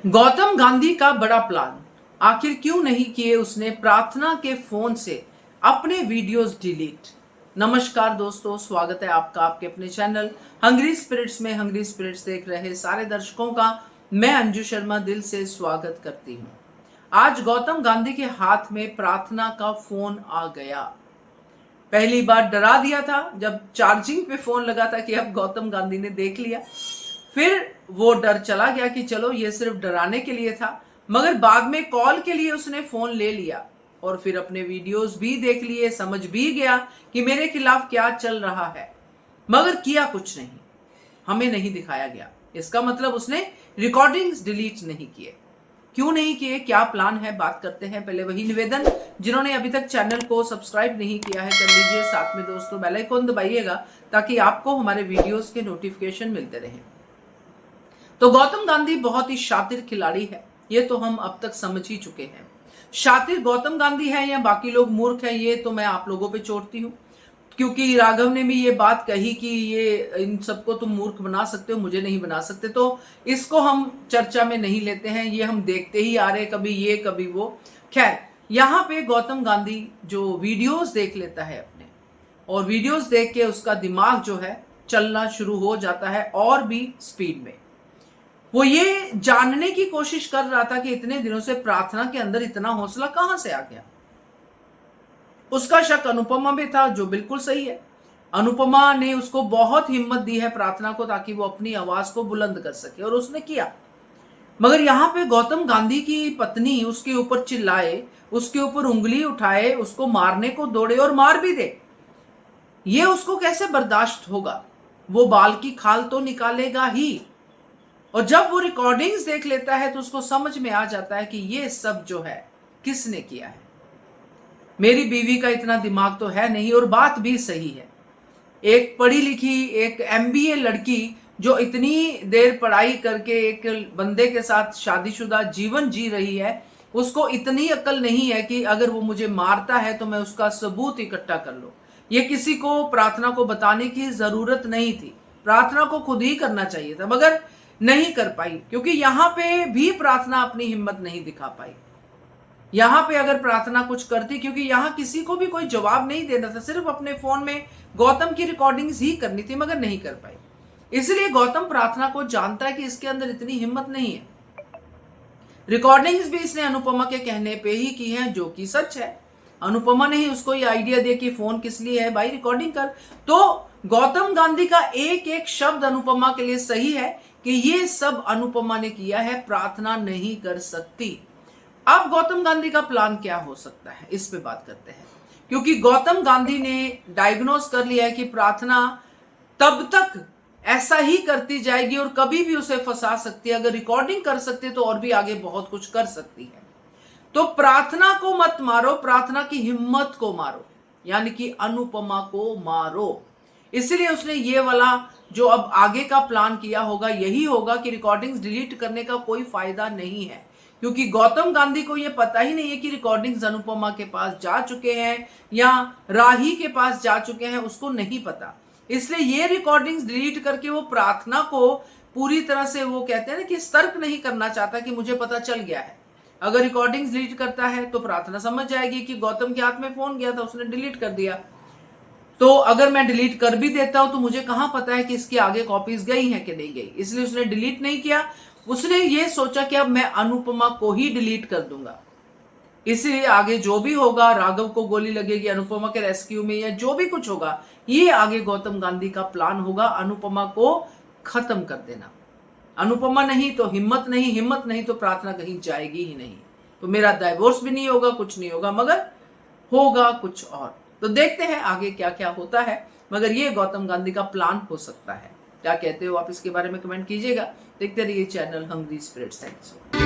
गौतम गांधी का बड़ा प्लान आखिर क्यों नहीं किए उसने प्रार्थना के फोन से अपने वीडियोस डिलीट। नमस्कार दोस्तों, स्वागत है आपका आपके अपने चैनल हंग्री स्पिरिट्स में। हंग्री स्पिरिट्स देख रहे सारे दर्शकों का मैं अंजू शर्मा दिल से स्वागत करती हूँ। आज गौतम गांधी के हाथ में प्रार्थना का फोन आ गया। पहली बार डरा दिया था जब चार्जिंग पे फोन लगा था कि अब गौतम गांधी ने देख लिया। फिर वो डर चला गया कि चलो ये सिर्फ डराने के लिए था, मगर बाद में कॉल के लिए उसने फोन ले लिया और फिर अपने वीडियोस भी देख लिए, समझ भी गया कि मेरे खिलाफ क्या चल रहा है, मगर किया कुछ नहीं, हमें नहीं दिखाया गया। इसका मतलब उसने रिकॉर्डिंग्स डिलीट नहीं किए। क्यों नहीं किए, क्या प्लान है, बात करते हैं। पहले वही निवेदन, जिन्होंने अभी तक चैनल को सब्सक्राइब नहीं किया है कर लीजिए, साथ में दोस्तों बेल आइकन दबाइएगा ताकि आपको हमारे वीडियोस के नोटिफिकेशन मिलते रहें। तो गौतम गांधी बहुत ही शातिर खिलाड़ी है, ये तो हम अब तक समझ ही चुके हैं। शातिर गौतम गांधी है या बाकी लोग मूर्ख हैं, ये तो मैं आप लोगों पे छोड़ती हूँ, क्योंकि राघव ने भी ये बात कही कि ये इन सबको तुम मूर्ख बना सकते हो, मुझे नहीं बना सकते, तो इसको हम चर्चा में नहीं लेते हैं। ये हम देखते ही आ रहे, कभी ये कभी वो। खैर, यहाँ पे गौतम गांधी जो वीडियोस देख लेता है अपने, और वीडियोस देख के उसका दिमाग जो है चलना शुरू हो जाता है और भी स्पीड में। वो ये जानने की कोशिश कर रहा था कि इतने दिनों से प्रार्थना के अंदर इतना हौसला कहां से आ गया। उसका शक अनुपमा में था, जो बिल्कुल सही है। अनुपमा ने उसको बहुत हिम्मत दी है प्रार्थना को, ताकि वो अपनी आवाज को बुलंद कर सके, और उसने किया। मगर यहां पे गौतम गांधी की पत्नी उसके ऊपर चिल्लाए, उसके ऊपर उंगली उठाए, उसको मारने को दौड़े और मार भी दे। ये उसको कैसे बर्दाश्त होगा? वो बाल की खाल तो निकालेगा ही। और जब वो रिकॉर्डिंग्स देख लेता है तो उसको समझ में आ जाता है कि ये सब जो है किसने किया है। मेरी बीवी का इतना दिमाग तो है नहीं, और बात भी सही है। एक पढ़ी लिखी, एक एमबीए लड़की जो इतनी देर पढ़ाई करके एक बंदे के साथ शादीशुदा जीवन जी रही है, उसको इतनी अक्ल नहीं है कि अगर वो मुझे मारता है तो मैं उसका सबूत इकट्ठा कर लूं। ये किसी को, प्रार्थना को बताने की जरूरत नहीं थी, प्रार्थना को खुद ही करना चाहिए था, मगर नहीं कर पाई, क्योंकि यहां पे भी प्रार्थना अपनी हिम्मत नहीं दिखा पाई। यहां पे अगर प्रार्थना कुछ करती, क्योंकि यहां किसी को भी कोई जवाब नहीं देना था, सिर्फ अपने फोन में गौतम की रिकॉर्डिंग्स ही करनी थी, मगर नहीं कर पाई। इसलिए गौतम प्रार्थना को जानता है कि इसके अंदर इतनी हिम्मत नहीं है। रिकॉर्डिंग्स भी इसने अनुपमा के कहने पे ही की है, जो कि सच है। अनुपमा ने ही उसको ये आइडिया दिया कि फोन किस लिए है भाई, रिकॉर्डिंग कर। तो गौतम गांधी का एक एक शब्द अनुपमा के लिए सही है कि ये सब अनुपमा ने किया है, प्रार्थना नहीं कर सकती। अब गौतम गांधी का प्लान क्या हो सकता है, इस पे बात करते हैं। क्योंकि गौतम गांधी ने डायग्नोस कर लिया है कि प्रार्थना तब तक ऐसा ही करती जाएगी और कभी भी उसे फंसा सकती है। अगर रिकॉर्डिंग कर सकती है तो और भी आगे बहुत कुछ कर सकती है। तो प्रार्थना को मत मारो, प्रार्थना की हिम्मत को मारो, यानी कि अनुपमा को मारो। इसलिए उसने ये वाला जो अब आगे का प्लान किया होगा, यही होगा कि रिकॉर्डिंग्स डिलीट करने का कोई फायदा नहीं है, क्योंकि गौतम गांधी को यह पता ही नहीं है कि रिकॉर्डिंग्स अनुपमा के पास जा चुके हैं या राही के पास जा चुके हैं, उसको नहीं पता। इसलिए ये रिकॉर्डिंग्स डिलीट करके वो प्रार्थना को पूरी तरह से, वो कहते हैं ना कि सतर्क नहीं करना चाहता कि मुझे पता चल गया है। अगर रिकॉर्डिंग्स डिलीट करता है तो प्रार्थना समझ जाएगी कि गौतम के हाथ में फोन गया था, उसने डिलीट कर दिया। तो अगर मैं डिलीट कर भी देता हूं तो मुझे कहां पता है कि इसकी आगे कॉपीज गई हैं कि नहीं गई। इसलिए उसने डिलीट नहीं किया। उसने ये सोचा कि अब मैं अनुपमा को ही डिलीट कर दूंगा। इसलिए आगे जो भी होगा, राघव को गोली लगेगी अनुपमा के रेस्क्यू में, या जो भी कुछ होगा, ये आगे गौतम गांधी का प्लान होगा, अनुपमा को खत्म कर देना। अनुपमा नहीं तो हिम्मत नहीं, हिम्मत नहीं तो प्रार्थना कहीं जाएगी ही नहीं। तो मेरा डाइवोर्स भी नहीं होगा, कुछ नहीं होगा, मगर होगा कुछ और। तो देखते हैं आगे क्या क्या होता है, मगर ये गौतम गांधी का प्लान हो सकता है। क्या कहते हो आप इसके बारे में कमेंट कीजिएगा। देखते रहिए चैनल हंग्री स्पिरिट्स। थैंक्स।